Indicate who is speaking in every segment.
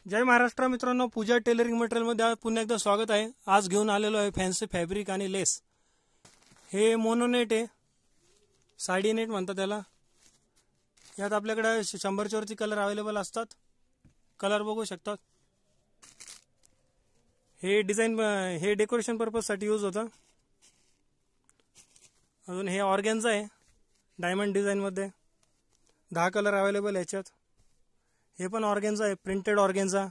Speaker 1: जय महाराष्ट्र मित्रांनो, पूजा टेलरिंग मटेरियलमध्ये पुन्हा एकदा स्वागत आहे। आज घेऊन आलेलो आहे फॅन्सी फॅब्रिक आणि लेस। हे मोनोनेट आहे, साडी नेट म्हणतात त्याला। यात आपल्याकडे 100 वरती कलर अवेलेबल असतात। कलर बघू शकता। हे डिझाइन हे डेकोरेशन पर्पज साठी यूज होतं। अजून हे ऑर्गेन्झा आहे, डायमंड डिझाइन मध्ये 10 कलर अवेलेबल आहे याच्यात। हे पण ऑर्गेन्झा आहे, प्रिंटेड ऑर्गेन्झा।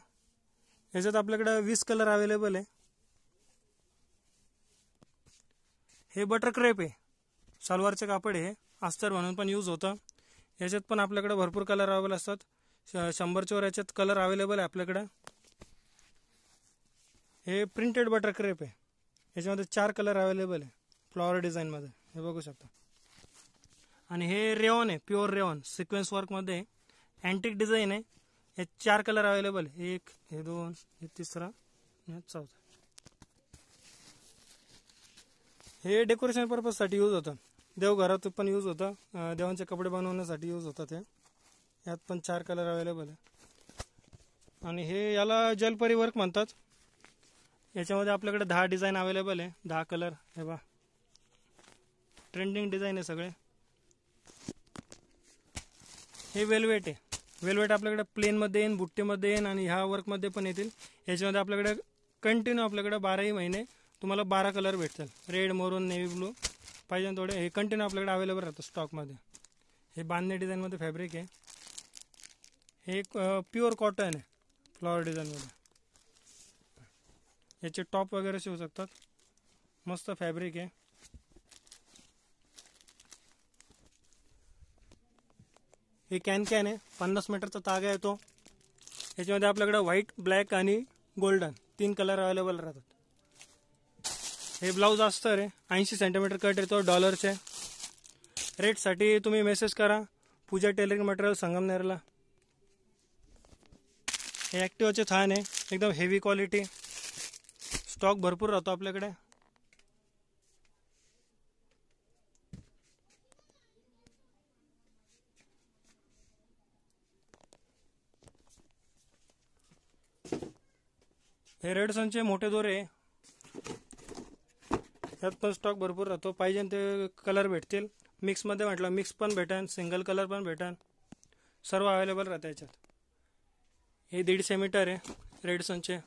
Speaker 1: याच्यात आपल्याकडे 20 कलर अवेलेबल आहे। हे बटर क्रेप आहे, सलवारचे कापड आहे, अस्तर म्हणून पण यूज होतं। याच्यात पण आपल्याकडे भरपूर कलर अवेलेबल असतात। 100 वर याच्यात कलर अवेलेबल आहे आपल्याकडे। हे प्रिंटेड बटर क्रेप आहे, याच्यामध्ये 4 कलर अवेलेबल आहे फ्लॉवर डिझाइन मध्ये, हे बघू शकता। आणि हे रेयॉन आहे, प्युअर रेयॉन सिक्वेन्स वर्क मध्ये, अँटिक डिझाइन आहे। हे 4 कलर अवेलेबल आहे, 1 हे 2 हे 3 हे 4। हे डेकोरेशन पर्पज साठी यूज होतं, देवघरात पण यूज होतं, देवांचे कपडे बनवण्यासाठी यूज होतात। हे यात पण 4 कलर अवेलेबल आहे। आणि हे याला जलपरी वर्क म्हणतात। याच्यामध्ये आपल्याकडे 10 डिझाइन अवेलेबल आहे, 10 कलर। हे बघा, ट्रेंडिंग डिझाइन आहे सगळे। हे वेलवेट आहे, वेलवेट आपल्याकडे प्लेन मध्ये येईल, बुट्टे मध्ये येईल आणि ह्या वर्क मध्ये पण येतील। याच्यामध्ये आपल्याकडे कंटिन्यू आपल्याकडे 12 महिने तुम्हाला 12 कलर भेटतील। रेड, मरून, नेव्ही ब्लू पाहिजे थोडे, हे कंटिन्यू आपल्याकडे अवेलेबल राहतं स्टॉक मध्ये। हे बांधणी डिझाइन मध्ये फॅब्रिक आहे। हे प्युअर कॉटन आहे, फ्लॉवर डिझाइन मध्ये। याचे टॉप वगैरे शिवू शकतात, मस्त फॅब्रिक आहे। हे कॅन आहे, 50 मीटरचा तागा येतो। याच्यामध्ये आपल्याकडे व्हाईट, ब्लॅक आणि गोल्डन 3 कलर अवेलेबल राहतात। हे ब्लाउज अस्तर आहे, 80 सेंटीमीटर कट येतो, डॉलरचे। रेट साठी तुम्ही मेसेज करा, पूजा टेलरिंग मटेरियल संगमनेरला। हे ॲक्टिवाचे थान आहे, एकदम हेवी क्वालिटी, स्टॉक भरपूर राहतो आपल्याकडे। हे रेडसनचे मोठे दोरे, यात पण स्टॉक भरपूर राहतो, पाहिजे ते कलर भेटतील। मिक्स मध्ये म्हटलं मिक्स पण भेटेल, सिंगल कलर पण भेटेल, सर्व अवेलेबल राहते याच्यात। हे 150 मीटर आहे, रेडसनचे,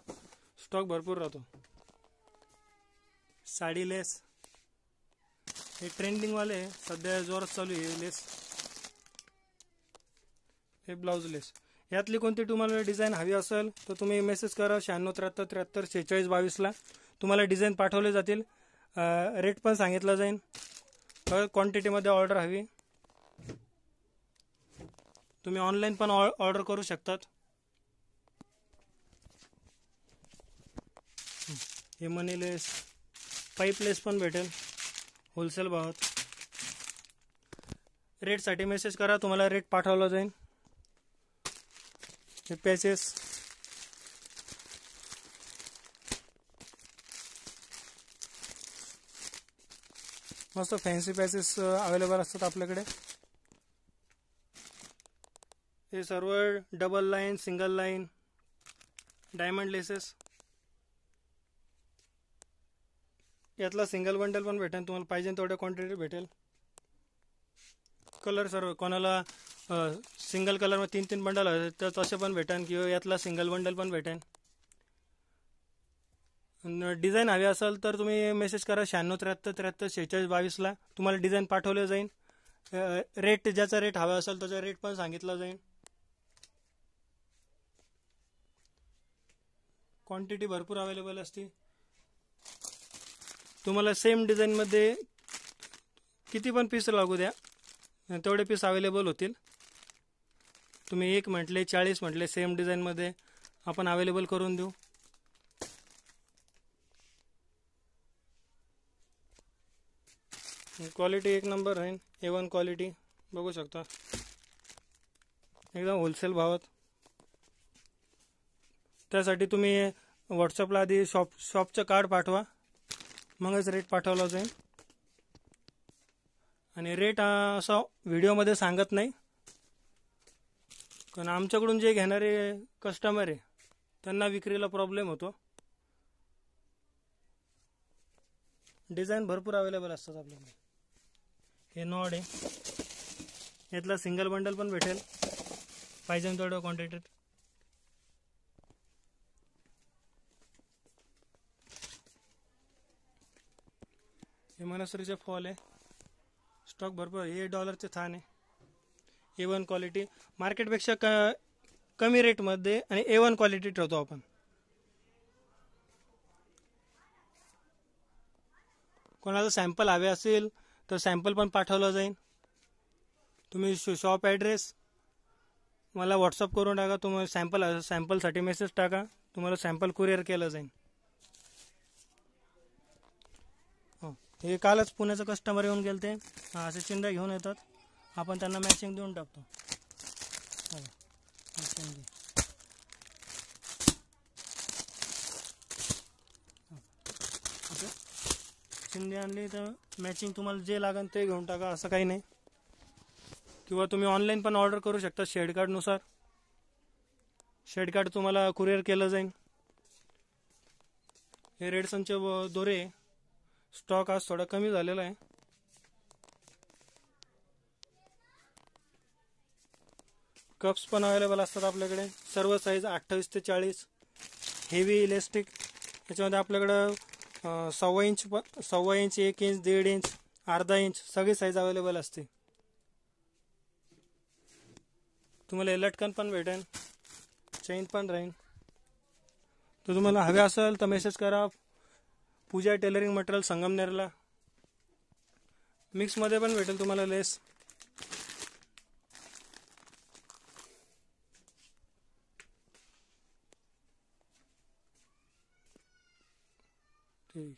Speaker 1: स्टॉक भरपूर राहतो। साडी लेस, हे ट्रेंडिंग वाले सध्या जोरात चालू आहे लेस। हे ब्लाउज लेस। यातली कोणती तुम्हाला डिझाइन हवी असेल तर तुम्ही मेसेज करा 96 73 73 46 22 ला। तुम्हाला डिझाइन पाठवले जातील, रेट पण सांगितलं जाईल। क्वांटिटी मध्ये ऑर्डर हवी, तुम्ही ऑनलाइन पण ऑर्डर करू शकतात। हे मनी लेस, पाईप लेस पण भेटेल होलसेल भावात। रेट साठी मेसेज करा, तुम्हाला रेट पाठवला जाईल। हे पॅचेस, मस्त फॅन्सी पॅचेस अवेलेबल असतात आपल्याकडे। हे सर्व double line, single line, diamond laces. यातला सिंगल बंडल पण भेटेल, तुम्हाला पाहिजे तेवढ्या क्वांटिटी भेटेल। कलर सर्व कोणाला सिंगल कलर में 3-3 बंडल तर तसे पण भेटेल, किंवा यातला सिंगल बंडल पण भेटेल। डिझाइन हवी असेल तर तुम्ही मेसेज करा 96 73 73 46 22 ला, तुम्हाला डिझाइन पाठवले जाईल। रेट ज्याचा रेट हवा असेल त्याचा रेट पण सांगितला जाईल। क्वांटिटी भरपूर अवेलेबल असते। तुम्हाला सेम डिझाइन मध्ये किती पण पीस लागू द्या, तेवढे पीस अवेलेबल होतील। तुम्ही 1 म्हटले, 40 म्हटले, सेम डिझाइन मध्ये आपण अवेलेबल करून देऊ। क्वालिटी 1 नंबर आहे, A1 क्वालिटी, बघू शकता, एकदम होलसेल भावात। त्यासाठी तुम्ही व्हॉट्सअपला आधी शॉपचं कार्ड पाठवा, मगच रेट पाठवला जाईल। आणि रेट असं व्हिडिओमध्ये सांगत नाही, कारण आमच्याकडून जे घेणारे कस्टमर आहे त्यांना विक्रीला प्रॉब्लेम होतो. डिझाईन भरपूर अवेलेबल असतात आपल्याकडे. हे नॉड आहे, यातला सिंगल बंडल पण भेटेल पाहिजे तेवढं क्वांटिटीत. हे मनसरीचे फॉल आहे, स्टॉक भरपूर. हे डॉलरचे थान आहे, A1 क्वालिटी. मार्केटपेक्षा कमी रेटमध्ये आणि A1 क्वालिटी ठेवतो आपण. कोणाला सॅम्पल हवे असेल तर सॅम्पल पण पाठवलं जाईल. तुम्ही शॉप ॲड्रेस मला व्हॉट्सअप करून टाका. तुम्हाला सॅम्पलसाठी मेसेज टाका, तुम्हाला सॅम्पल कुरिअर केलं जाईल. हो, हे कालच पुण्याचं कस्टमर येऊन गेले ते. असे चिंध्या घेऊन येतात, आपण त्यांना मॅचिंग देऊन टाकतो. चिंधी आणली तर मॅचिंग तुम्हाला जे लागेल ते घेऊन टाका, असं काही नाही. किंवा तुम्ही ऑनलाईन पण ऑर्डर करू शकता शेड कार्डनुसार. शेड कार्ड तुम्हाला कुरिअर केलं जाईल. हे रेडसनचे दोरे स्टॉक आज थोडा कमी झालेला आहे. कप्स पण अवेलेबल असतात आपल्याकडे, सर्व साईज 28 ते 40. हेवी इलेस्टिक याच्यामध्ये आपल्याकडं 1.25 इंच, 1.25 इंच, 1 इंच, 1.5 इंच, अर्धा इंच सगळी साईज अवेलेबल असते. तुम्हाला लटकन पण भेटेल, चेन पण राहील. तर तुम्हाला हवे असेल तर मेसेज करा. पूजा टेलरिंग मटेरियल संगमनेरला. मिक्समध्ये पण भेटेल तुम्हाला लेस. ठीक.